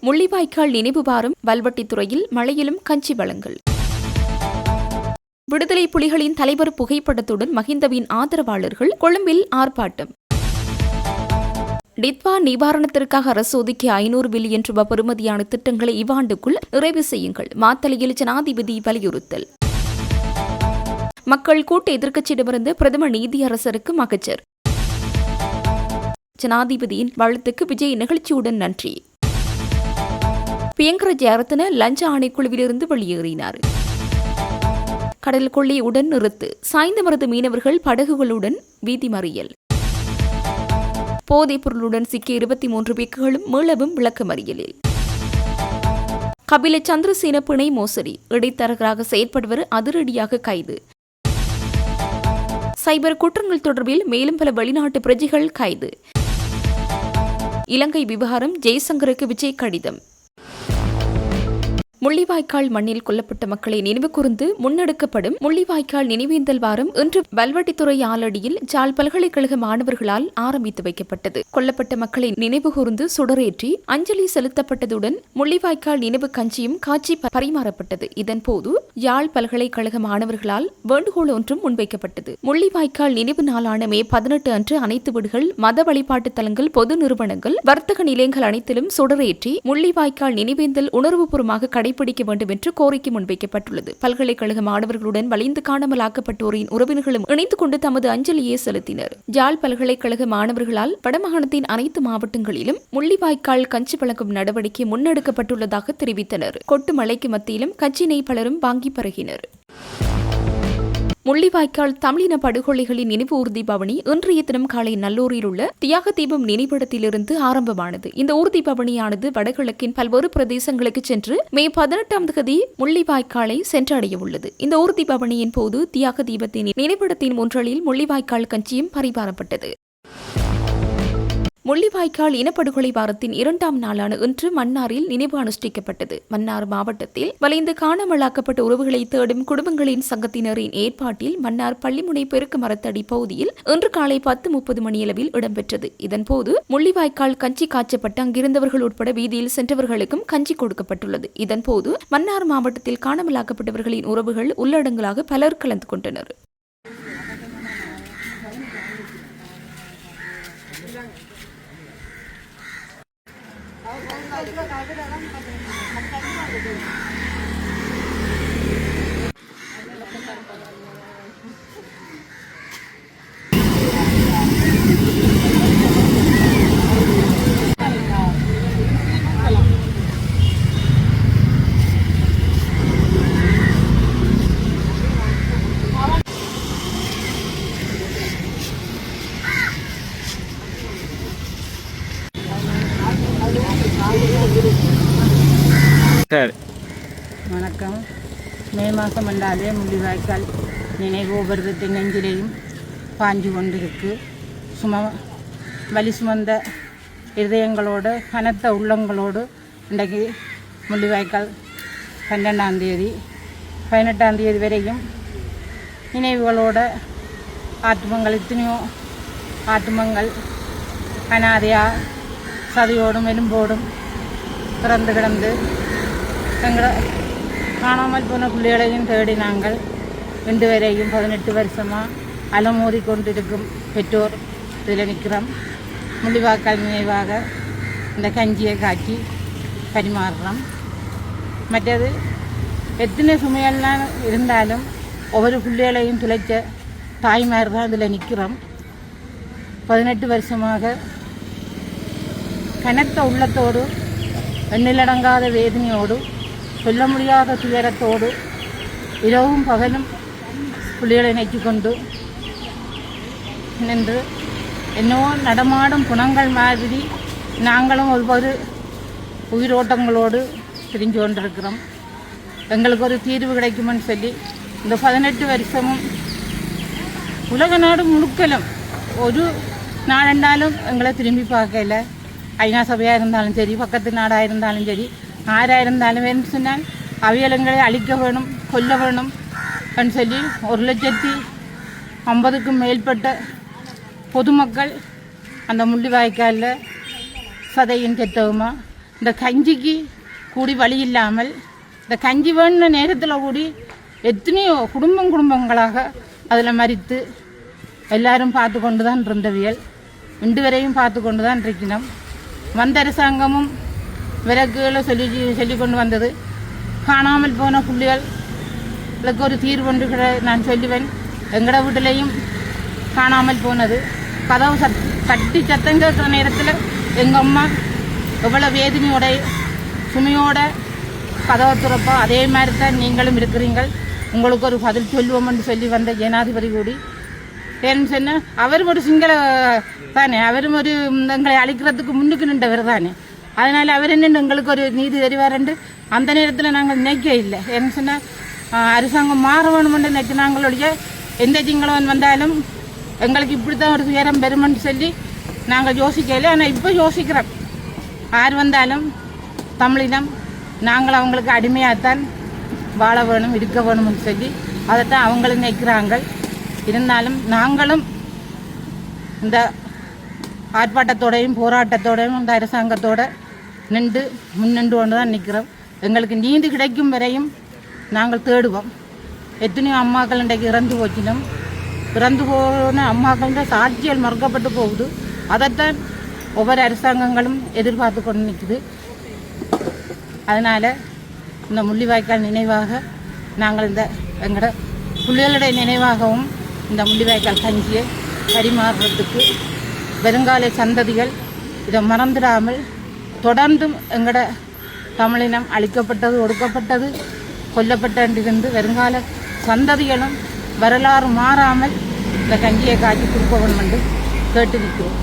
முள்ளிவாய்க்கால் நினைவு வாரம் வல்வெட்டித்துறையில் மழையிலும் கஞ்சி வழங்கல். விடுதலை புலிகளின் தலைவர் புகைப்படத்துடன் மஹிந்தவின் ஆதரவாளர்கள் கொழும்பில் ஆர்ப்பாட்டம். டித்வா நிவாரணத்திற்காக அரசு ஒதுக்கிய 500 பில்லியன் ரூபாய் பெறுமதியான திட்டங்களை இவ்வாண்டுக்குள் நிறைவு செய்யுங்கள். மாத்தளையில் ஜனாதிபதி வலியுறுத்தல். மக்கள் கூட்ட எதிர்க்கட்சியிடமிருந்து பிரதம நீதியரசருக்கு மகஜர். ஜனாதிபதியின் வாழ்த்துக்கு விஜய் நிகழ்ச்சியுடன் நன்றி. பிரியங்கர ஜெயரத்ன லஞ்ச ஆணைக்குழுவிலிருந்து வெளியேறினார். கடல் கொள்ளை உடன் நிறுத்து. சாய்ந்தமருது மீனவர்கள் படகுகளுடன் வீதி மறியல். போதைப் பொருளுடன் சிக்கிய 23 பேக்குகளும் மீளவும் விளக்கமறியலில். கபில சந்திரசேன பிணை மோசடி. இடைத்தரகராக செயற்படுவர் அதிரடியாக கைது. சைபர் குற்றங்கள் தொடர்பில் மேலும் பல வெளிநாட்டு பிரஜைகள் கைது. இலங்கை விவகாரம் ஜெய்சங்கருக்கு விஜய் கடிதம். முள்ளிவாய்க்கால் மண்ணில் கொல்லப்பட்ட மக்களை நினைவு கூர்ந்து முன்னெடுக்கப்படும் முள்ளிவாய்க்கால் நினைவேந்தல் வாரம் இன்று வல்வெட்டித்துறை ஆலடியில் ஜாழ் பல்கலைக்கழக மாணவர்களால் ஆரம்பித்து வைக்கப்பட்டது. கொல்லப்பட்ட மக்களை நினைவு கூர்ந்து சுடரேற்றி அஞ்சலி செலுத்தப்பட்டதுடன் முள்ளிவாய்க்கால் நினைவு கஞ்சியும் காட்சி பரிமாறப்பட்டது. இதன்போது யாழ் பல்கலைக்கழக மாணவர்களால் வேண்டுகோள் ஒன்றும் முன்வைக்கப்பட்டது. முள்ளிவாய்க்கால் நினைவு நாளான மே 18 அன்று அனைத்து வீடுகள், மத வழிபாட்டு தலங்கள், பொது நிறுவனங்கள், வர்த்தக நிலையங்கள் அனைத்திலும் சுடரேற்றி முள்ளிவாய்க்கால் நினைவேந்தல் உணர்வுபூர்வமாக பிடிக்க வேண்டும் என்று கோரிக்கை முன்வைக்கப்பட்டுள்ளது. பல்கலைக்கழக மாணவர்களுடன் வலிந்து காணாமலாக்கப்பட்டோரின் உறவினர்களும் இணைந்து கொண்டு தமது அஞ்சலியை செலுத்தினர். ஜாழ் பல்கலைக்கழக மாணவர்களால் வடமாகாணத்தின் அனைத்து மாவட்டங்களிலும் முள்ளிவாய்க்கால் கஞ்சி வழங்கும் நடவடிக்கை முன்னெடுக்கப்பட்டுள்ளதாக தெரிவித்தனர். கொட்டு மழைக்கு மத்தியிலும் கஞ்சினை பலரும் வாங்கி பருகினர். முள்ளிவாய்க்கால் தமிழின படுகொலைகளின் நினைவு ஊர்தி பவனி இன்றைய தினம் காலை நல்லூரில் உள்ள தியாக தீபம் நினைவிடத்திலிருந்து ஆரம்பமானது. இந்த ஊர்தி பவனியானது வடகிழக்கின் பல்வேறு பிரதேசங்களுக்கு சென்று மே 18ஆம் தேதி முள்ளிவாய்க்காலை சென்றடைய உள்ளது. இந்த ஊர்தி பவனியின் போது தியாக தீபத்தின் நினைவிடத்தின் முன்றலில் முள்ளிவாய்க்கால் கஞ்சியும் பரிமாறப்பட்டது. முள்ளிவாய்க்கால் இனப்படுகொலை வாரத்தின் 2ஆம் நாளான இன்று மன்னாரில் நினைவு அனுஷ்டிக்கப்பட்டது. மன்னார் மாவட்டத்தில் வலிந்து காணாமலாக்கப்பட்ட உறவுகளை தேடும் குடும்பங்களின் சங்கத்தினரின் ஏற்பாட்டில் மன்னார் பள்ளிமுனை பெருக்கு மரத்தடி பகுதியில் இன்று காலை 10:30 மணியளவில் இடம்பெற்றது. இதன்போது முள்ளிவாய்க்கால் கஞ்சி காய்ச்சப்பட்டு அங்கிருந்தவர்கள் உட்பட வீதியில் சென்றவர்களுக்கும் கஞ்சி கொடுக்கப்பட்டுள்ளது. இதன்போது மன்னார் மாவட்டத்தில் காணாமலாக்கப்பட்டவர்களின் உறவுகள் உள்ளடங்கலாக பலர் கலந்து கொண்டனர். வணக்கம். மே மாதம் வந்தாலே முள்ளிவாய்க்கால் நினைவு ஒவ்வொருத்த நெஞ்சிலையும் பாஞ்சு கொண்டிருக்கு. வலி சுமந்த இதயங்களோடு, கனத்த உள்ளங்களோடு இன்றைக்கு முள்ளிவாய்க்கால் 12ஆம் தேதி 18ஆம் தேதி வரையும் நினைவுகளோட ஆத்துமங்கள், எத்தனையோ ஆத்துமங்கள் அனாதையாக சதையோடும் எலும்போடும் பிறந்து கிடந்து எங்களை காணாமல் போன பிள்ளைகளையும் தேடி நாங்கள் இன்று வரையும் 18 வருஷமாக அலமோதி கொண்டிருக்கும் பெற்றோர் இதில் நிற்கிறோம். முள்ளிவாய்க்கால் நினைவாக இந்த கஞ்சியை காய்ச்சி பரிமாறுறோம். மற்றது எத்தனை சுமையெல்லாம் இருந்தாலும் ஒவ்வொரு பிள்ளைகளையும் துளைச்ச தாய்மார் தான் இதில் நிற்கிறோம். 18 வருஷமாக கனத்த உள்ளத்தோடு, எண்ணிலடங்காத வேதனையோடு, சொல்ல முடியாத துயரத்தோடு இரவும் பகலும் புள்ளிகளை நெச்சிக்கொண்டு நின்று என்னவோ நடமாடும் புணங்கள் மாதிரி நாங்களும் ஒவ்வொரு உயிரோட்டங்களோடு பிரிஞ்சு கொண்டிருக்கிறோம். எங்களுக்கு ஒரு தீர்வு கிடைக்குமென்னு சொல்லி இந்த 18 வருஷமும் உலக நாடு முழுக்கலும் ஒரு நாடெண்டாலும் எங்களை திரும்பி பார்க்கல. ஐநா சபையாக இருந்தாலும் சரி, பக்கத்து நாடாக இருந்தாலும் சரி, ஆராக இருந்தாலும் வேணும்னு சொன்னால் அவியலங்களை அழிக்க வேணும், கொல்ல வேணும் அப்படின்னு சொல்லி 150,000க்கும் மேற்பட்ட பொதுமக்கள் அந்த முள்ளிவாய்க்காலில் சதையின் செத்தவுமா இந்த கஞ்சிக்கு கூடி வழி இல்லாமல் இந்த கஞ்சி வேணுன நேரத்தில் கூடி எத்தனையோ குடும்பங்களாக அதில் மறித்து எல்லாரும் பார்த்து கொண்டு தான் இருந்தவியல். இன்று வரையும் பார்த்து கொண்டு தான் இருக்கணும். வந்த அரசாங்கமும் விலக்குகளை சொல்லி கொண்டு வந்தது. காணாமல் போன புள்ளிகளுக்கு ஒரு தீர்வு ஒன்று நான் சொல்லுவேன். எங்கட வீட்டிலையும் காணாமல் போனது. கதவு தட்டி சத்தம் கேட்குற நேரத்தில் எங்கள் அம்மா எவ்வளோ வேதனையோட சுமையோட கதவை துறப்போ அதே மாதிரி தான் நீங்களும் இருக்கிறீங்கள். உங்களுக்கு ஒரு பதில் சொல்லுவோம்னு சொல்லி வந்த ஜனாதிபதி கூடி ஏன்னு சொன்னால் அவரும் ஒரு சிங்கள தானே, அவரும் ஒரு எங்களை அழிக்கிறதுக்கு முன்னுக்கு நின்றவர் தானே. அதனால் அவர் என்ன எங்களுக்கு ஒரு நீதி தெரிவாருண்டு அந்த நேரத்தில் நாங்கள் நினைக்க இல்லை. ஏன்னு சொன்னால் அரசாங்கம் மாற வேணுமென்று நினைக்கிறாங்களுடைய எந்த சிங்களவன் வந்தாலும் எங்களுக்கு இப்படி தான் ஒரு துயரம் பெருமென்று சொல்லி நாங்கள் யோசிக்கல. ஆனால் இப்போ யோசிக்கிறோம். யார் வந்தாலும் தமிழினம் நாங்கள் அவங்களுக்கு அடிமையாகத்தான் வாழ வேணும் இருக்க வேணும்னு சொல்லி அதைத்தான் அவங்களும் நினைக்கிறாங்க. இருந்தாலும் நாங்களும் இந்த ஆர்ப்பாட்டத்தோடையும் போராட்டத்தோடையும் இந்த அரசாங்கத்தோடு முன்னின்று கொண்டு தான் நிற்கிறோம். எங்களுக்கு நீதி கிடைக்கும் வரையும் நாங்கள் தேடுவோம். எத்தனையோ அம்மாக்கள் இன்றைக்கு இறந்து போச்சினோம். இறந்து போன அம்மாக்கள் சாட்சியால் மறுக்கப்பட்டு போகுது. அதைத்தான் ஒவ்வொரு அரசாங்கங்களும் எதிர்பார்த்து கொண்டு நிற்குது. அதனால் இந்த முள்ளிவாய்க்கால் நினைவாக நாங்கள் இந்த எங்களோட பிள்ளைகளுடைய நினைவாகவும் இந்த முள்ளிவாய்க்கால் கஞ்சியை பரிமாறுறதுக்கு வருங்கால சந்ததிகள் இதை மறந்துடாமல் தொடர்ந்தும் எங்களோட தமிழினம் அழிக்கப்பட்டது, ஒடுக்கப்பட்டது, கொல்லப்பட்டிருந்து வருங்கால சந்ததிகளும் வரலாறு மாறாமல் இந்த கஞ்சியை காய்ச்சி கொடுப்பவன் என்று கேட்டு நிற்கிறோம்.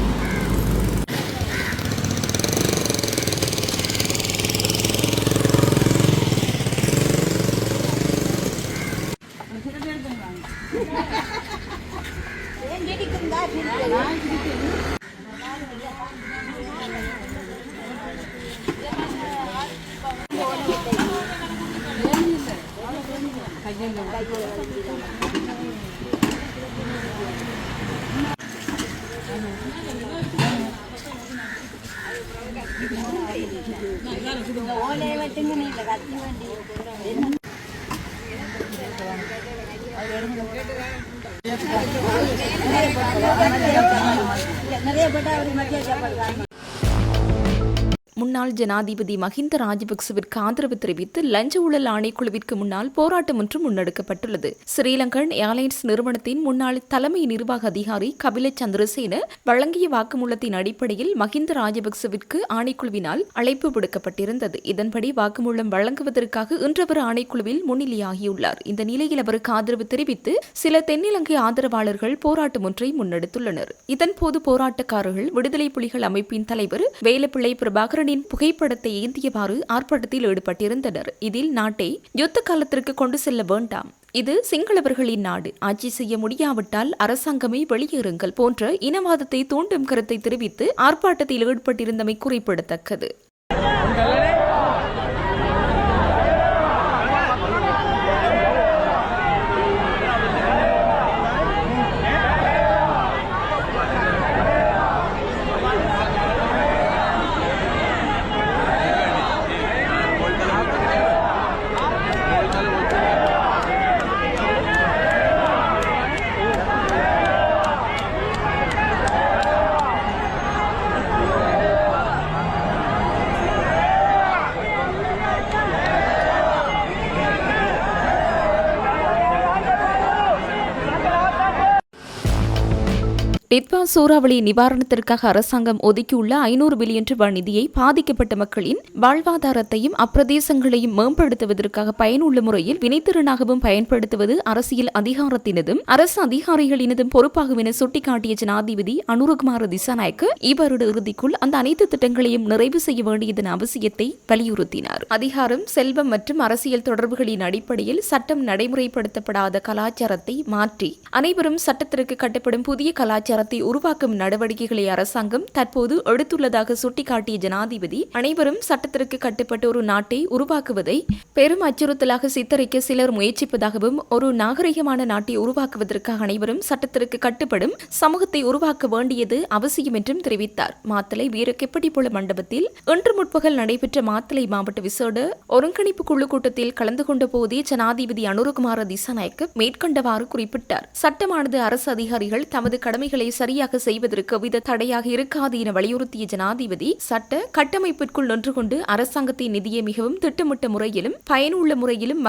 முன்னாள் ஜனாதிபதி மஹிந்த ராஜபக்சவிற்கு ஆதரவு தெரிவித்து லஞ்ச ஊழல் ஆணைக்குழுவிற்கு முன்னால் போராட்டம் ஒன்று முன்னெடுக்கப்பட்டுள்ளது. ஸ்ரீலங்கன் ஏர்லைன்ஸ் நிறுவனத்தின் முன்னாள் தலைமை நிர்வாக அதிகாரி கபில சந்திரசேன வழங்கிய வாக்குமூலத்தின் அடிப்படையில் மஹிந்த ராஜபக்சவிற்கு ஆணைக்குழுவினால் அழைப்பு விடுக்கப்பட்டிருந்தது. இதன்படி வாக்குமூலம் வழங்குவதற்காக இன்றவர் ஆணைக்குழுவில் முன்னிலையாகியுள்ளார். இந்த நிலையில் அவருக்கு ஆதரவு தெரிவித்து சில தென்னிலங்கை ஆதரவாளர்கள் போராட்டம் ஒன்றை முன்னெடுத்துள்ளனர். இதன்போது போராட்டக்காரர்கள் விடுதலை புலிகள் அமைப்பின் தலைவர் வேலுப்பிள்ளை பிரபாகரன் புகைப்படத்தை ஏந்தியவாறு ஆர்ப்பாட்டத்தில் ஈடுபட்டிருந்தனர். இதில் நாட்டை யுத்த காலத்திற்கு கொண்டு செல்ல வேண்டாம், இது சிங்களவர்களின் நாடு, ஆட்சி செய்ய முடியாவிட்டால் அரசாங்கமே வெளியேறுங்கள் போன்ற இனவாதத்தை தூண்டும் கருத்தை தெரிவித்து ஆர்ப்பாட்டத்தில் ஈடுபட்டிருந்தமை குறிப்பிடத்தக்கது. டிட்வா சூறாவளி நிவாரணத்திற்காக அரசாங்கம் ஒதுக்கியுள்ள 500 பில்லியன் ரூபாய் நிதியை பாதிக்கப்பட்ட மக்களின் வாழ்வாதாரத்தையும் அப்பிரதேசங்களையும் மேம்படுத்துவதற்காக பயனுள்ள முறையில் வினைத்திறனாகவும் பயன்படுத்துவது அரசியல் அதிகாரத்தினதும் அரசு அதிகாரிகளினதும் பொறுப்பாகும் என சுட்டிக்காட்டிய ஜனாதிபதி அனுரகுமார திசாநாயக்க இவ்வருட இறுதிக்குள் அந்த அனைத்து திட்டங்களையும் நிறைவு செய்ய வேண்டியதன் அவசியத்தை வலியுறுத்தினார். அதிகாரம், செல்வம் மற்றும் அரசியல் தொடர்புகளின் அடிப்படையில் சட்டம் நடைமுறைப்படுத்தப்படாத கலாச்சாரத்தை மாற்றி அனைவரும் சட்டத்திற்கு கட்டப்படும் புதிய கலாச்சார பொருளாதாரத்தை உருவாக்கும் நடவடிக்கைகளை அரசாங்கம் தற்போது எடுத்துள்ளதாக சுட்டிக்காட்டிய ஜனாதிபதி அனைவரும் சட்டத்திற்கு கட்டுப்பட்ட ஒரு நாட்டை உருவாக்குவதை பெரும் அச்சுறுத்தலாக சித்தரிக்க சிலர் முயற்சிப்பதாகவும் ஒரு நாகரிகமான நாட்டை உருவாக்குவதற்காக அனைவரும் சட்டத்திற்கு கட்டுப்படும் சமூகத்தை உருவாக்க வேண்டியது அவசியம் என்றும் தெரிவித்தார். மாத்தளை வீரக்கெப்படிப்புல மண்டபத்தில் இன்று முற்பகல் நடைபெற்ற மாத்தளை மாவட்ட விசேட ஒருங்கிணைப்பு குழு கூட்டத்தில் கலந்து கொண்ட போதே ஜனாதிபதி அனுரகுமார திசாநாயக்க மேற்கண்டவாறு குறிப்பிட்டார். சட்டமானது அரசு அதிகாரிகள் தமது கடமைகளை சரியாக செய்வதற்கு எவ்வித தடையாக இருக்காது என வலியுறுத்திய ஜனாதிபதி சட்ட கட்டமைப்பிற்குள் நின்று கொண்டு அரசாங்கத்தின் நிதியை மிகவும் திட்டமிட்ட முறையிலும் பயனுள்ள முறையிலும்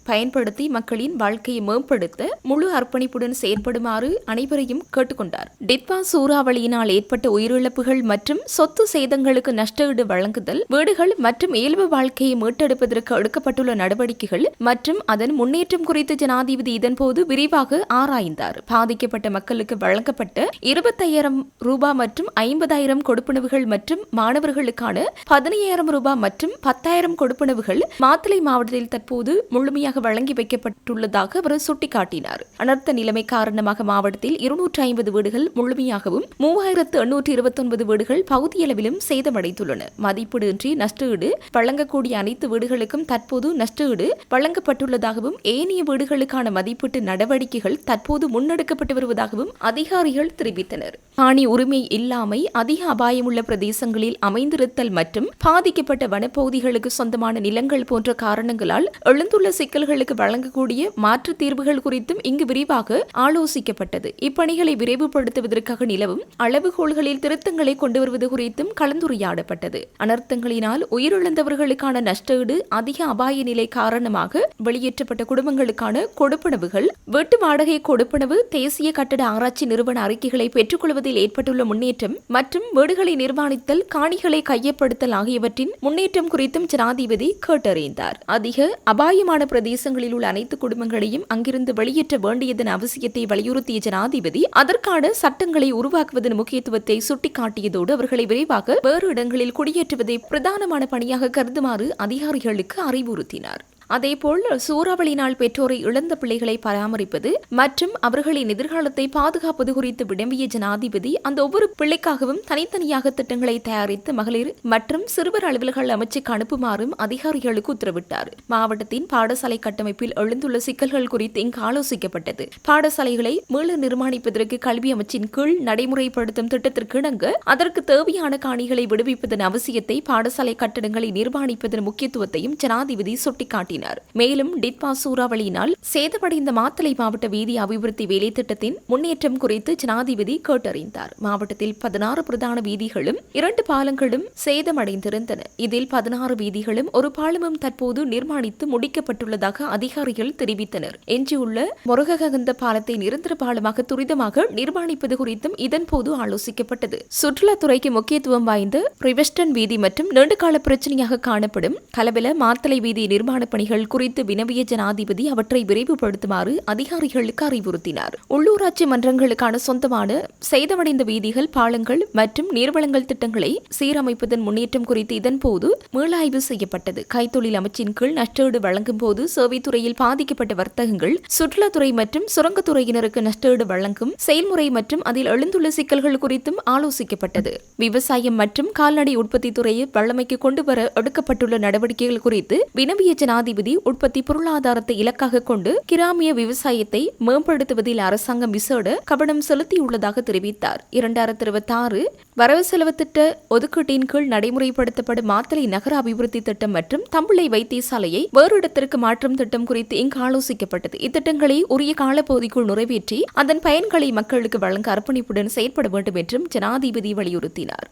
பயன்படுத்தி மக்களின் வாழ்க்கையை மேம்படுத்த முழு அர்ப்பணிப்புடன் செயற்படுமாறு அனைவரையும் கேட்டுக்கொண்டார். டிட்வா சூறாவளியினால் ஏற்பட்ட உயிரிழப்புகள் மற்றும் சொத்து சேதங்களுக்கு நஷ்டஈடு வழங்குதல், வீடுகள் மற்றும் இயல்பு வாழ்க்கையை மீட்டெடுப்பதற்கு எடுக்கப்பட்டுள்ள நடவடிக்கைகள் மற்றும் அதன் முன்னேற்றம் குறித்து ஜனாதிபதி இதன்போது விரிவாக ஆராய்ந்தார். பாதிக்கப்பட்ட மக்களுக்கு வழங்கப்பட்ட 25,000 ரூபாய் மற்றும் 50,000 கொடுப்பனவுகள் மற்றும் மாணவர்களுக்கான 15,000 ரூபாய் மற்றும் 10,000 கொடுப்பனவுகள் மாத்தளை மாவட்டத்தில் தற்போது முழுமையாக வழங்கி வைக்கப்பட்டுள்ளதாக அவர் சுட்டிக்காட்டினார். அனர்த்த நிலைமை காரணமாக மாவட்டத்தில் 250 வீடுகள் முழுமையாகவும் 3,829 வீடுகள் பகுதியளவிலும் சேதமடைந்துள்ளன. மதிப்பீடின்றி நஷ்டஈடு வழங்கக்கூடிய அனைத்து வீடுகளுக்கும் தற்போது நஷ்டஈடு வழங்கப்பட்டுள்ளதாகவும் ஏனைய வீடுகளுக்கான மதிப்பீட்டு நடவடிக்கைகள் தற்போது முன்னெடுக்கப்பட்டு வருவதாகவும் அதிகாரிகள் தெரிவித்தனர். காணி உரிமை இல்லாமை, அதிக அபாயமுள்ள பிரதேசங்களில் அமைந்திருத்தல் மற்றும் பாதிக்கப்பட்ட வனப்பகுதிகளுக்கு சொந்தமான நிலங்கள் போன்ற காரணங்களால் எழுந்துள்ள சிக்கல்களுக்கு வழங்கக்கூடிய மாற்று தீர்வுகள் குறித்தும் இங்கு விரிவாக ஆலோசிக்கப்பட்டது. இப்பணிகளை விரைவுபடுத்துவதற்காக நிலவும் அளவுகோல்களில் திருத்தங்களை கொண்டு வருவது குறித்தும் கலந்துரையாடப்பட்டது. அனர்த்தங்களினால் உயிரிழந்தவர்களுக்கான நஷ்டஈடு, அதிக அபாய நிலை காரணமாக வெளியேற்றப்பட்ட குடும்பங்களுக்கான கொடுப்பனவுகள், வீட்டு வாடகை கொடுப்பனவு, தேசிய கட்டட ஆராய்ச்சி நிறுவன அறிக்கைகளை பெற்றுக் கொள்வதில் ஏற்பட்டுள்ள முன்னேற்றம் மற்றும் வீடுகளை நிர்மாணித்தல், காணிகளை கையப்படுத்தல் ஆகியவற்றின் முன்னேற்றம் குறித்தும் ஜனாதிபதி கேட்டறிந்தார். அதிக அபாயமான பிரதேசங்களில் உள்ள அனைத்து குடும்பங்களையும் அங்கிருந்து வெளியேற்ற வேண்டியதன் அவசியத்தை வலியுறுத்திய ஜனாதிபதி அதற்கான சட்டங்களை உருவாக்குவதன் முக்கியத்துவத்தை சுட்டிக்காட்டியதோடு அவர்களை விரைவாக வேறு இடங்களில் குடியேற்றுவதை பிரதானமான பணியாக கருதுமாறு அதிகாரிகளுக்கு அறிவுறுத்தினார். அதேபோல் சூறாவளியினால் பெற்றோரை இழந்த பிள்ளைகளை பராமரிப்பது மற்றும் அவர்களின் எதிர்காலத்தை பாதுகாப்பது குறித்து விளம்பிய ஜனாதிபதி அந்த ஒவ்வொரு பிள்ளைக்காகவும் தனித்தனியாக திட்டங்களை தயாரித்து மகளிர் மற்றும் சிறுவர் அலுவலர்கள் அமைச்சுக்கு அனுப்புமாறும் அதிகாரிகளுக்கு உத்தரவிட்டார். மாவட்டத்தின் பாடசாலை கட்டமைப்பில் எழுந்துள்ள சிக்கல்கள் குறித்து இங்கு ஆலோசிக்கப்பட்டது. பாடசாலைகளை மீள நிர்மாணிப்பதற்கு கல்வி அமைச்சின் கீழ் நடைமுறைப்படுத்தும் திட்டத்திற்கு இணங்க அதற்கு தேவையான காணிகளை விடுவிப்பதன் அவசியத்தை, பாடசாலை கட்டடங்களை நிர்மாணிப்பதன் முக்கியத்துவத்தையும் ஜனாதிபதி சுட்டிக்காட்டினார். மேலும் டிட்வா சூறாவளியினால் சேதமடைந்த மாத்தளை மாவட்ட வீதி அபிவிருத்தி வேலை திட்டத்தின் முன்னேற்றம் குறித்து ஜனாதிபதி கேட்டறிந்தார். மாவட்டத்தில் 16 பிரதான வீதிகளும் 2 பாலங்களும் சேதமடைந்திருந்தன. இதில் 16 வீதிகளும் ஒரு பாலமும் தற்போது நிர்மாணித்து முடிக்கப்பட்டுள்ளதாக அதிகாரிகள் தெரிவித்தனர். எஞ்சியுள்ள முருககந்த பாலத்தை நிரந்தர பாலமாக துரிதமாக நிர்மாணிப்பது குறித்தும் இதன்போது ஆலோசிக்கப்பட்டது. சுற்றுலாத்துறைக்கு முக்கியத்துவம் வாய்ந்த ரிவெஸ்டன் வீதி மற்றும் நீண்டகால பிரச்சனையாக காணப்படும் கலவல மாத்தளை வீதி நிர்மாண பணிகள் குறித்து வினவிய ஜனாதிபதி அவற்றை விரைவுபடுத்துமாறு அதிகாரிகளுக்கு அறிவுறுத்தினார். உள்ளூராட்சி மன்றங்களுக்கான சொந்தமான சேதமடைந்த வீதிகள், பாலங்கள் மற்றும் நீர்வளங்கள் திட்டங்களை சீரமைப்பதன் முன்னேற்றம் குறித்து இதன்போது மீளாய்வு செய்யப்பட்டது. கைத்தொழில் அமைச்சின் கீழ் நஷ்டஈடு வழங்கும் போது சேவைத்துறையில் பாதிக்கப்பட்ட வர்த்தகங்கள், சுற்றுலாத்துறை மற்றும் சுரங்கத்துறையினருக்கு நஷ்டஈடு வழங்கும் செயல்முறை மற்றும் அதில் எழுந்துள்ள சிக்கல்கள் குறித்தும் ஆலோசிக்கப்பட்டது. விவசாயம் மற்றும் கால்நடை உற்பத்தி துறையை வல்லமைக்கு கொண்டுவர எடுக்கப்பட்டுள்ள நடவடிக்கைகள் குறித்து வினவிய ஜனாதிபதி உற்பத்தி பொருளாதாரத்தை இலக்காக கொண்டு கிராமிய விவசாயத்தை மேம்படுத்துவதில் அரசாங்கம் விசேட கவனம் செலுத்தியுள்ளதாக தெரிவித்தார். 2026 வரவு செலவு திட்ட ஒதுக்கீட்டின் கீழ் நடைமுறைப்படுத்தப்படும் மாத்தளை நகர அபிவிருத்தி திட்டம் மற்றும் தம்புளை வைத்தியசாலையை வேறு இடத்திற்கு மாற்றும் திட்டம் குறித்து இங்கு ஆலோசிக்கப்பட்டது. இத்திட்டங்களை உரிய காலப்பகுதிக்குள் நிறைவேற்றி அதன் பயன்களை மக்களுக்கு வழங்க அர்ப்பணிப்புடன் செயற்பட வேண்டும் என்றும் ஜனாதிபதி வலியுறுத்தினார்.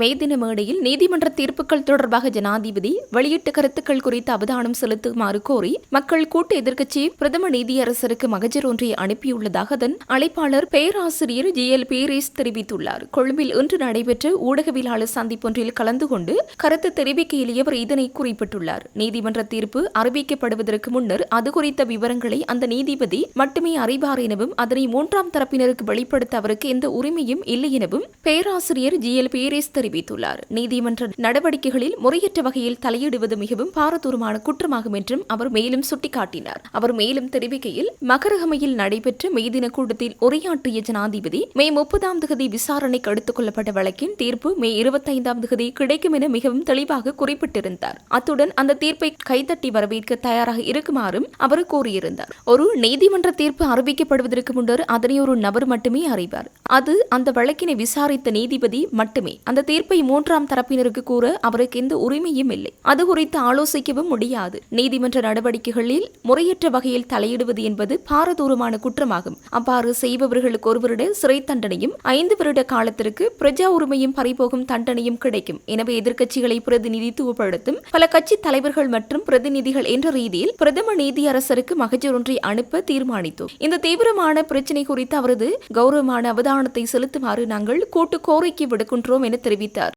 மே தின மேடையில் நீதிமன்ற தீர்ப்புகள் தொடர்பாக ஜனாதிபதி வெளியிட்ட கருத்துக்கள் குறித்து அவதானம் செலுத்துமாறு கோரி மக்கள் கூட்டு எதிர்க்கட்சி பிரதம நீதியரசருக்கு மகஜர் ஒன்றை அனுப்பியுள்ளதாக அதன் அழைப்பாளர் பேராசிரியர் GL பீரிஸ் தெரிவித்துள்ளார். கொழும்பில் இன்று நடைபெற்ற ஊடகவியலாளர் சந்திப்பொன்றில் கலந்து கொண்டு கருத்து தெரிவிக்கையிலேயே அவர் இதனை குறிப்பிட்டுள்ளார். நீதிமன்ற தீர்ப்பு அறிவிக்கப்படுவதற்கு முன்னர் அது குறித்த விவரங்களை அந்த நீதிபதி மட்டுமே அறிவார் எனவும் அதனை மூன்றாம் தரப்பினருக்கு வெளிப்படுத்த அவருக்கு எந்த உரிமையும் இல்லை எனவும் பேராசிரியர் GL பீரிஸ் தெரிவித்தார். தெரிவித்துள்ளார். நீதிமன்ற நடவடிக்கைகளில் முறையற்ற வகையில் தலையிடுவது மிகவும் பாரதூரமான குற்றமாகும் என்றும் அவர் மேலும் சுட்டிக்காட்டினார். அவர் மேலும் தெரிவிக்கையில், மகரகமையில் நடைபெற்ற மெய்தின கூட்டத்தில் உரையாற்றிய ஜனாதிபதி மே 30ஆம் தேதி விசாரணைக்கு எடுத்துக் கொள்ளப்பட்ட வழக்கின் தீர்ப்பு மே 25ஆம் தேதி கிடைக்கும் என மிகவும் தெளிவாக குறிப்பிட்டிருந்தார். அத்துடன் அந்த தீர்ப்பை கைதட்டி வரவேற்க தயாராக இருக்குமாறும் அவர் கூறியிருந்தார். ஒரு நீதிமன்ற தீர்ப்பு அறிவிக்கப்படுவதற்கு முன்னர் அதனை ஒரு நபர் மட்டுமே அறிவார். அது அந்த வழக்கினை விசாரித்த நீதிபதி மட்டுமே. அந்த தீர்ப்பை மூன்றாம் தரப்பினருக்கு கூற அவருக்கு எந்த உரிமையும் இல்லை. அது குறித்து ஆலோசிக்கவும் முடியாது. நீதிமன்ற நடவடிக்கைகளில் முறையற்ற வகையில் தலையிடுவது என்பது பாரதூரமான குற்றமாகும். அவ்வாறு செய்பவர்களுக்கு 1 வருட சிறை தண்டனையும் 5 வருட காலத்திற்கு பிரஜா உரிமையும் பறிபோகும் தண்டனையும் கிடைக்கும். எனவே எதிர்க்கட்சிகளை பிரதிநிதித்துவப்படுத்தும் பல கட்சி தலைவர்கள் மற்றும் பிரதிநிதிகள் என்ற ரீதியில் பிரதம நீதியரசருக்கு மகஜர் ஒன்றை அனுப்ப தீர்மானித்தோம். இந்த தீவிரமான பிரச்சினை குறித்து அவரது கௌரவமான அவதானத்தை செலுத்துமாறு நாங்கள் கூட்டு கோரிக்கை விடுக்கின்றோம் என தெரிவித்தார்.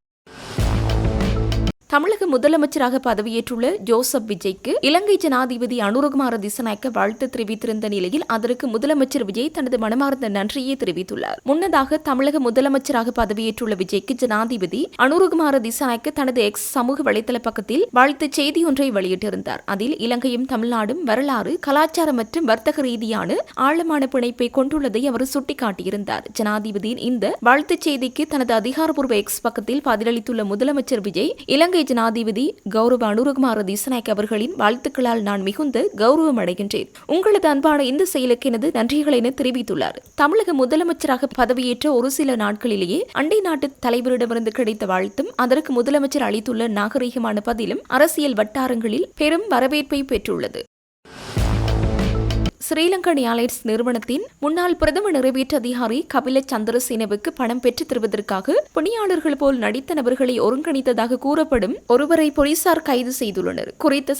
தமிழக முதலமைச்சராக பதவியேற்றுள்ள ஜோசப் விஜய்க்கு இலங்கை ஜனாதிபதி அனுரகுமார திசநாயக்க வாழ்த்து தெரிவித்திருந்த நிலையில் அதற்கு முதலமைச்சர் விஜய் தனது மனமார்ந்த நன்றியை தெரிவித்துள்ளார். முன்னதாக தமிழக முதலமைச்சராக பதவியேற்றுள்ள விஜய்க்கு ஜனாதிபதி அனுரகுமார திசநாயக்க தனது எக்ஸ் சமூக வலைதள பக்கத்தில் வாழ்த்து செய்தி ஒன்றை வெளியிட்டிருந்தார். அதில் இலங்கையும் தமிழ்நாடும் வரலாறு, கலாச்சாரம் மற்றும் வர்த்தக ரீதியான ஆழமான பிணைப்பை கொண்டுள்ளதை அவர் சுட்டிக்காட்டியிருந்தார். ஜனாதிபதியின் இந்த வாழ்த்துச் செய்திக்கு தனது அதிகாரப்பூர்வ எக்ஸ் பக்கத்தில் பதிலளித்துள்ள முதலமைச்சர் விஜய், இலங்கை ஜனாதிபதி கௌரவ அனுரகுமார திசநாயக்க அவர்களின் வாழ்த்துக்களால் நான் மிகுந்த கௌரவம் அடைகின்றேன். உங்களது அன்பான இந்த செயலுக்கு எனது நன்றிகளை என தெரிவித்துள்ளார். தமிழக முதலமைச்சராக பதவியேற்ற ஒரு சில நாட்களிலேயே அண்டை நாட்டு தலைவரிடமிருந்து கிடைத்த வாழ்த்தும் அதற்கு முதலமைச்சர் அளித்துள்ள நாகரிகமான பதிலும் அரசியல் வட்டாரங்களில் பெரும் வரவேற்பை பெற்றுள்ளது. ஸ்ரீலங்கன் ஏர்லைன்ஸ் நிறுவனத்தின் முன்னாள் பிரதம நிறைவேற்று அதிகாரி கபில சந்திரசேனவுக்கு பணம் பெற்றுத் தருவதற்காக பணியாளர்கள் போல் நடித்த நபர்களை ஒருங்கிணைத்ததாக கூறப்படும் ஒருவரை போலீசார் கைது செய்துள்ளனர். குறித்த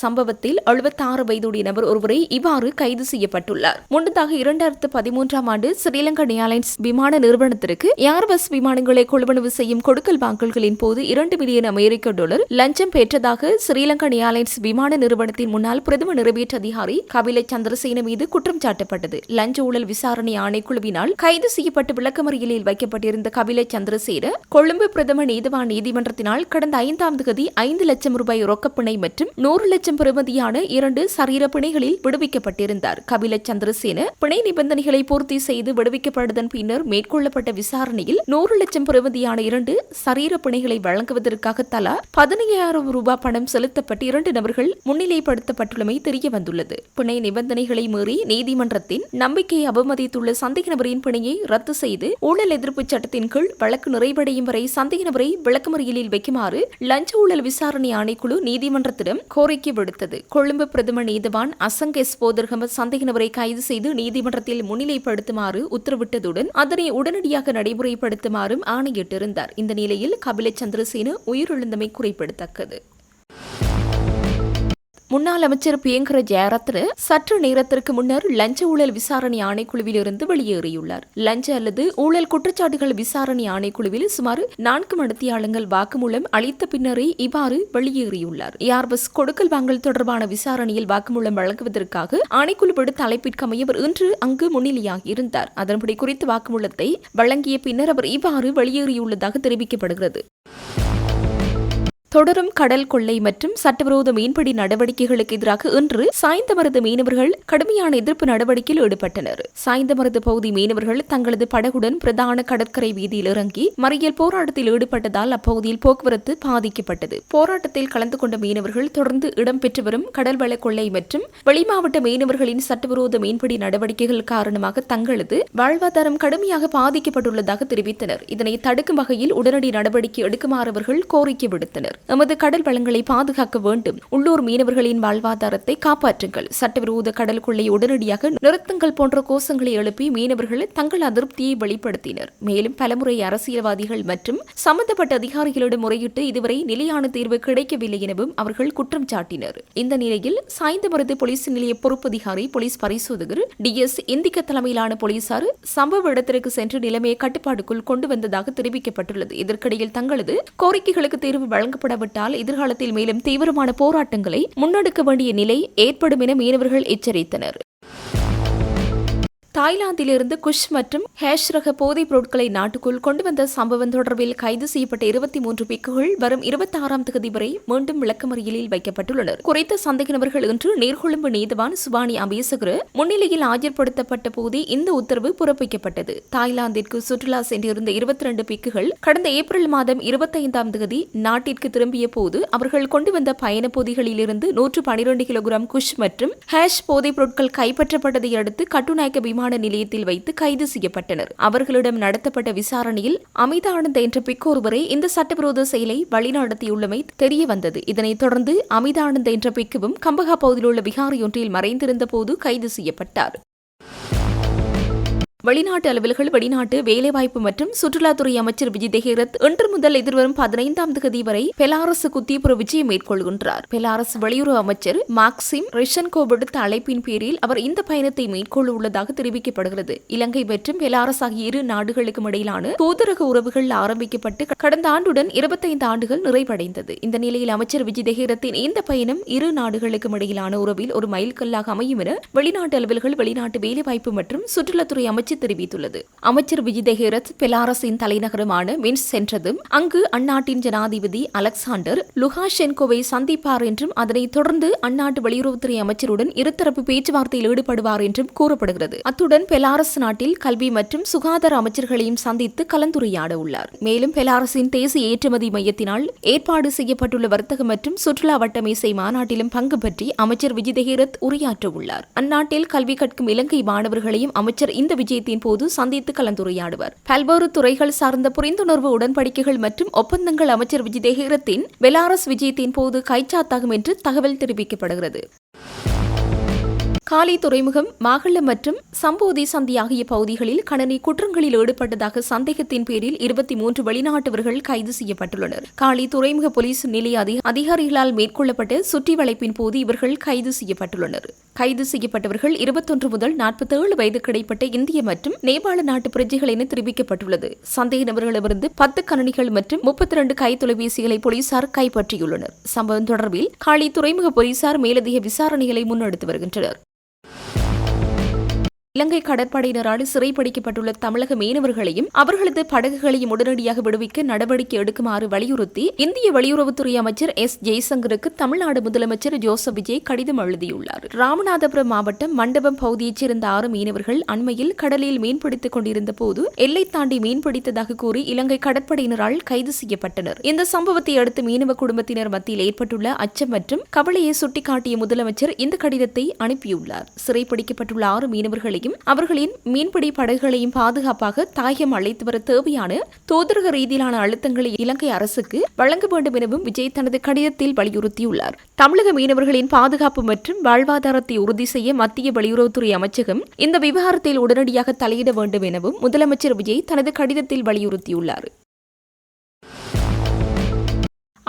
சம்பவத்தில் 76 வயதுடைய நபர் ஒருவரை இவ்வாறு கைது செய்யப்பட்டுள்ளார். முன்னதாக 2013ஆம் ஆண்டு ஸ்ரீலங்கன் ஏர்லைன்ஸ் விமான நிறுவனத்திற்கு ஏர்பஸ் விமானங்களை கொள்வனவு செய்யும் கொடுக்கல் வாங்கல்களின் போது $2 மில்லியன் லஞ்சம் பெற்றதாக ஸ்ரீலங்கன் ஏர்லைன்ஸ் விமான நிறுவனத்தின் முன்னாள் பிரதம நிறைவேற்று அதிகாரி கபில சந்திரசேன மீது குற்றம் சாட்டப்பட்டது. லஞ்ச ஊழல் விசாரணை ஆணைக்குழுவினால் கைது செய்யப்பட்டு விளக்கமறியலில் வைக்கப்பட்டிருந்த கபில சந்திரசேன கொழும்பு பிரதம நீதிவான் நீதிமன்றத்தினால் கடந்த 5ஆம் தேதி 5 லட்சம் ரூபாய் ரொக்கப்பிணை மற்றும் 100 லட்சம் பெறுமதியான 2 சரீர பிணைகளில் விடுவிக்கப்பட்டிருந்தார். கபில சந்திரசேன பிணை நிபந்தனைகளை பூர்த்தி செய்து விடுவிக்கப்பட்டதன் பின்னர் மேற்கொள்ளப்பட்ட விசாரணையில் 100 லட்சம் பெறுமதியான 2 சரீர பிணைகளை வழங்குவதற்காக தலா 15,000 ரூபாய் பணம் செலுத்தப்பட்டு 2 நபர்கள் முன்னிலைப்படுத்தப்பட்டுள்ளமை தெரியவந்துள்ளது. பிணை நிபந்தனைகளை மீறி நீதிமன்றத்தின் நம்பிக்கையை அவமதித்துள்ள சந்தேக நபரின் பிணையை ரத்து செய்து ஊழல் எதிர்ப்பு சட்டத்தின் கீழ் வழக்கு நிறைவடையும் வரை சந்தேக நபரை விளக்கமறியலில் வைக்குமாறு லஞ்ச ஊழல் விசாரணை ஆணைக்குழு நீதிமன்றத்திடம் கோரிக்கை விடுத்தது. கொழும்பு பிரதம நீதிவான் அசங்க எஸ் போதர்கம சந்தேக நபரை கைது செய்து நீதிமன்றத்தில் முன்னிலைப்படுத்துமாறு உத்தரவிட்டதுடன் அதனை உடனடியாக நடைமுறைப்படுத்துமாறும் ஆணையிட்டிருந்தார். இந்த நிலையில் கபில சந்திரசேன உயிரிழந்தமை குறிப்பிடத்தக்கது. முன்னாள் அமைச்சர் பிரியங்கர ஜெயரத்ன சற்று நேரத்திற்கு முன்னர் லஞ்ச ஊழல் விசாரணை ஆணைக்குழுவில் இருந்து வெளியேறியுள்ளார். லஞ்ச அல்லது ஊழல் குற்றச்சாட்டுகள் விசாரணை ஆணைக்குழுவில் சுமார் 4 மணித்தியாலங்கள் வாக்குமூலம் அளித்த பின்னரே இவ்வாறு வெளியேறியுள்ளார். ஏர்பஸ் கொடுக்கல் வாங்கல் தொடர்பான விசாரணையில் வாக்குமூலம் வழங்குவதற்காக ஆணைக்குழு விடுத்த அழைப்பிற்கமைய அவர் இன்று அங்கு முன்னிலையாகியிருந்தார். அதன்படி குறித்த வாக்குமூலத்தை வழங்கிய பின்னர் அவர் இவ்வாறு வெளியேறியுள்ளதாக தெரிவிக்கப்படுகிறது. தொடரும் கடல் கொள்ளை மற்றும் சட்டவிரோத மீன்பிடி நடவடிக்கைகளுக்கு எதிராக இன்று சாய்ந்தமருது மீனவர்கள் கடுமையான எதிர்ப்பு நடவடிக்கையில் ஈடுபட்டனர். சாய்ந்தமருது பகுதி மீனவர்கள் தங்களது படகுடன் பிரதான கடற்கரை வீதியில் இறங்கி மறியல் போராட்டத்தில் ஈடுபட்டதால் அப்பகுதியில் போக்குவரத்து பாதிக்கப்பட்டது. போராட்டத்தில் கலந்து கொண்ட மீனவர்கள் தொடர்ந்து இடம்பெற்று வரும் கடல்வள கொள்ளை மற்றும் வெளிமாவட்ட மீனவர்களின் சட்டவிரோத மீன்பிடி நடவடிக்கைகள் காரணமாக தங்களது வாழ்வாதாரம் கடுமையாக பாதிக்கப்பட்டுள்ளதாக தெரிவித்தனர். இதனை தடுக்கும் வகையில் உடனடி நடவடிக்கை எடுக்குமாறு அவர்கள் கோரிக்கை விடுத்தனர். எமது கடல் வளங்களை பாதுகாக்க வேண்டும், உள்ளூர் மீனவர்களின் வாழ்வாதாரத்தை காப்பாற்றுங்கள், சட்டவிரோத கடல் கொள்ளையை உடனடியாக நிறுத்துங்கள் போன்ற கோஷங்களை எழுப்பி மீனவர்கள் தங்கள் அதிருப்தியை வெளிப்படுத்தினர். மேலும் பலமுறை அரசியல்வாதிகள் மற்றும் சம்பந்தப்பட்ட அதிகாரிகளிடம் முறையிட்டு இதுவரை நிலையான தீர்வு கிடைக்கவில்லை எனவும் அவர்கள் குற்றம் சாட்டினர். இந்த நிலையில் சாய்ந்தமருது போலீஸ் நிலைய பொறுப்பதிகாரி, போலீஸ் பரிசோதகர் DS இந்திக்க தலைமையிலான போலீசார் சம்பவ இடத்திற்கு சென்று நிலைமையை கட்டுப்பாடுக்குள் கொண்டு வந்ததாக தெரிவிக்கப்பட்டுள்ளது. இதற்கிடையில் தங்களது கோரிக்கைகளுக்கு தீர்வு வழங்கப்பட எதிர்காலத்தில் மேலும் தீவிரமான போராட்டங்களை முன்னெடுக்க வேண்டிய நிலை ஏற்படும் என மீனவர்கள் எச்சரித்தனர். தாய்லாந்திலிருந்து குஷ் மற்றும் ஹேஷ் ரக போதைப் பொருட்களை நாட்டுக்குள் கொண்டு வந்த சம்பவம் தொடர்பில் கைது செய்யப்பட்ட 23 பிக்குகள் வரும் 26ஆம் தேதி வரை மீண்டும் விளக்கமறியலில் வைக்கப்பட்டுள்ளனர். குறித்த சந்தேக நபர்கள் இன்று நீர்கொழும்பு நீதவான் சுபானி அபேசகர் முன்னிலையில் ஆஜர்படுத்தப்பட்ட போதே இந்த உத்தரவு பிறப்பிக்கப்பட்டது. தாய்லாந்திற்கு சுற்றுலா சென்றிருந்த 22 பிக்குகள் கடந்த ஏப்ரல் மாதம் 25ஆம் தேதி நாட்டிற்கு திரும்பிய போது அவர்கள் கொண்டு வந்த பயண பொதிகளிலிருந்து 112 கிலோகிராம் குஷ் மற்றும் ஹேஷ் போதைப் பொருட்கள் கைப்பற்றப்பட்டதை அடுத்து கட்டுநாயக்க விமான நிலையத்தில் வைத்து கைது செய்யப்பட்டனர். அவர்களிடம் நடத்தப்பட்ட விசாரணையில் அமித் ஆனந்த் என்ற பிக்கொருவரை இந்த சட்டவிரோத செயலை வழிநடத்தியுள்ளமை தெரிய வந்தது. இதனைத் தொடர்ந்து அமித் ஆனந்த் என்ற பிக்குவும் கம்பஹா பகுதியில் உள்ள விகாரை ஒன்றில் மறைந்திருந்த போது கைது செய்யப்பட்டார். வெளிநாட்டு அலுவல்கள், வெளிநாட்டு வேலைவாய்ப்பு மற்றும் சுற்றுலாத்துறை அமைச்சர் விஜய் தெஹரத் இன்று முதல் எதிர்வரும் 15ஆம் தேதி வரை பெலாரஸ் குத்தியபுர விஜயம் மேற்கொள்கின்றார். பெலாரஸ் வெளியுறவு அமைச்சர் மாக்சிம் ரிஷன்கோ விடுத்த அழைப்பின் பேரில் அவர் இந்த பயணத்தை மேற்கொள்ள உள்ளதாக தெரிவிக்கப்படுகிறது. இலங்கை மற்றும் பெலாரஸ் ஆகிய இரு நாடுகளுக்கும் இடையிலான தூதரக உறவுகள் ஆரம்பிக்கப்பட்டு கடந்த ஆண்டுடன் 25 ஆண்டுகள் நிறைவடைந்தது. இந்த நிலையில் அமைச்சர் விஜய் தெஹரத்தின் இந்த பயணம் இரு நாடுகளுக்கும் இடையிலான உறவில் ஒரு மைல்கல்லாக அமையும் என வெளிநாட்டு அலுவல்கள், வெளிநாட்டு வேலைவாய்ப்பு மற்றும் சுற்றுலாத்துறை அமைச்சர் தெரிவித்துள்ளது. அமைச்சர் விஜய் தெஹரத் பெலாரஸின் தலைநகரமான மின்ஸ்க் சென்றதும் அங்கு அந்நாட்டின் ஜனாதிபதி அலெக்சாண்டர் லுகாஷென்கோவை சந்திப்பார் என்றும் அதனைத் தொடர்ந்து அந்நாட்டு வெளியுறவுத்துறை அமைச்சருடன் இருதரப்பு பேச்சுவார்த்தையில் ஈடுபடுவார் என்றும் கூறப்படுகிறது. அத்துடன் பெலாரஸ் நாட்டில் கல்வி மற்றும் சுகாதார அமைச்சர்களையும் சந்தித்து கலந்துரையாட உள்ளார். மேலும் பெலாரஸின் தேசிய ஏற்றுமதி மையத்தினால் ஏற்பாடு செய்யப்பட்டுள்ள வர்த்தக மற்றும் சுற்றுலா வட்டமேசை மாநாட்டிலும் பங்கு பற்றி அமைச்சர் விஜய் தெஹரத் உரையாற்ற உள்ளார். அந்நாட்டில் கல்வி கற்கும் இலங்கை மாணவர்களையும் அமைச்சர் இந்த விஜயத்தின் போது சந்தித்து கலந்துரையாடுவார். பல்வேறு துறைகள் சார்ந்த புரிந்துணர்வு உடன்படிக்கைகள் மற்றும் ஒப்பந்தங்கள் அமைச்சர் விஜய் தெஹரத்தின் பெலாரஸ் விஜயத்தின் போது கைச்சாத்தாகும் என்று தகவல் தெரிவிக்கப்படுகிறது. காலி துறைமுகம், மாகள்ள மற்றும் சம்போதி சந்தி ஆகிய பகுதிகளில் கணனி குற்றங்களில் ஈடுபட்டதாக சந்தேகத்தின் பேரில் 23 வெளிநாட்டவர்கள் கைது செய்யப்பட்டுள்ளனர். காலி துறைமுக போலீஸ் நிலைய அதிகாரிகளால் மேற்கொள்ளப்பட்ட சுற்றி வளைப்பின் போது இவர்கள் கைது செய்யப்பட்டுள்ளனர். கைது செய்யப்பட்டவர்கள் 21 முதல் 47 வயதுக்கு இடைப்பட்ட இந்திய மற்றும் நேபாள நாட்டு பிரஜைகள் என தெரிவிக்கப்பட்டுள்ளது. சந்தேக நபர்களிடமிருந்து 10 கணனிகள் மற்றும் 32 கை தொலைபேசிகளை போலீசார் கைப்பற்றியுள்ளனர். சம்பவம் தொடர்பில் காலி துறைமுக போலீசார் மேலதிக விசாரணைகளை முன்னெடுத்து வருகின்றனர். இலங்கை கடற்படையினரால் சிறைப்பிடிக்கப்பட்டுள்ள தமிழக மீனவர்களையும் அவர்களது படகுகளையும் உடனடியாக விடுவிக்க நடவடிக்கை எடுக்குமாறு வலியுறுத்தி இந்திய வெளியுறவுத்துறை அமைச்சர் எஸ். ஜெய்சங்கருக்கு தமிழ்நாடு முதலமைச்சர் ஜோசப் விஜய் கடிதம் எழுதியுள்ளார். ராமநாதபுரம் மாவட்டம் மண்டபம் பகுதியைச் சேர்ந்த 6 மீனவர்கள் அண்மையில் கடலில் மீன்பிடித்துக் கொண்டிருந்த போது எல்லை தாண்டி மீன்பிடித்ததாக கூறி இலங்கை கடற்படையினரால் கைது செய்யப்பட்டனர். இந்த சம்பவத்தை அடுத்து மீனவ குடும்பத்தினர் மத்தியில் ஏற்பட்டுள்ள அச்சம் மற்றும் கவலையை சுட்டிக்காட்டிய முதலமைச்சர் இந்த கடிதத்தை அனுப்பியுள்ளார். சிறைப்பிடிக்கப்பட்டுள்ள 6 மீனவர்களையும் அவர்களின் மீன்பிடி படகுகளையும் பாதுகாப்பாக தாயகம் அழைத்து வர தேவையான தூதரக ரீதியிலான அழுத்தங்களை இலங்கை அரசுக்கு வழங்க வேண்டும் எனவும் விஜய் தனது கடிதத்தில் வலியுறுத்தியுள்ளார். தமிழக மீனவர்களின் பாதுகாப்பு மற்றும் வாழ்வாதாரத்தை உறுதி செய்ய மத்திய வெளியுறவுத்துறை அமைச்சகம் இந்த விவகாரத்தில் உடனடியாக தலையிட வேண்டும் எனவும் முதலமைச்சர் விஜய் தனது கடிதத்தில் வலியுறுத்தியுள்ளார்.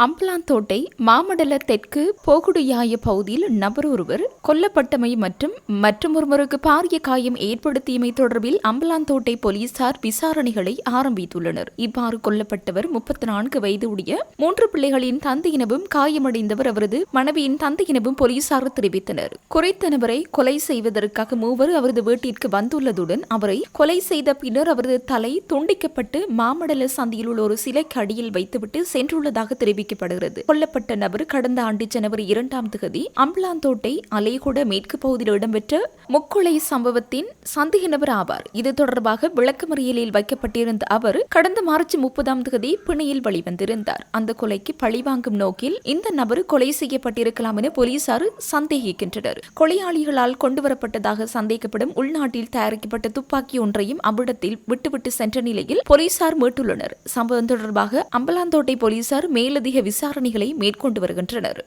அம்பலாந்தோட்டை மாமடல தெற்கு போகுடுயாய பகுதியில் நபர் ஒருவர் கொல்லப்பட்டமை மற்றும் மற்றொருவருக்கு பாரிய காயம் ஏற்படுத்தியமை தொடர்பில் அம்பலாந்தோட்டை போலீசார் விசாரணைகளை ஆரம்பித்துள்ளனர். இவ்வாறு கொல்லப்பட்டவர் 34 வயது உடைய 3 பிள்ளைகளின் தந்தை எனவும் காயமடைந்தவர் அவரது மனைவியின் தந்தை எனவும் போலீசார் தெரிவித்தனர். குறித்த நபரை கொலை செய்வதற்காக மூவர் அவரது வீட்டிற்கு வந்துள்ளதுடன் அவரை கொலை செய்த பின்னர் அவரது தலை துண்டிக்கப்பட்டு மாமடல சந்தியில் உள்ள ஒரு சிலைக்கு அடியில் வைத்துவிட்டு சென்றுள்ளதாக தெரிவித்தார். கொல்லப்பட்ட நபர் கடந்த ஆண்டு ஜனவரி 2ஆம் தேதி அம்பலாந்தோட்டை அலேகுட மேற்கு பகுதியில் இடம்பெற்ற முக்கொலை சம்பவத்தின் சந்தேக நபர் ஆவார். இது தொடர்பாக விளக்கமறியலில் வைக்கப்பட்டிருந்த அவர் கடந்த மார்ச் 30ஆம் தேதி பிணையில் வெளிவந்திருந்தார். அந்த கொலைக்கு பழிவாங்கும் நோக்கில் இந்த நபர் கொலை செய்யப்பட்டிருக்கலாம் என போலீசார் சந்தேகிக்கின்றனர். கொலையாளிகளால் கொண்டுவரப்பட்டதாக சந்தேகப்படும் உள்நாட்டில் தயாரிக்கப்பட்ட துப்பாக்கி ஒன்றையும் அவ்விடத்தில் விட்டுவிட்டு சென்ற நிலையில் போலீசார் மீட்டுள்ளனர். சம்பவம் தொடர்பாக அம்பலாந்தோட்டை போலீசார் மேலதிக விசாரணைகளை மேற்கொண்டு வருகின்றனர்.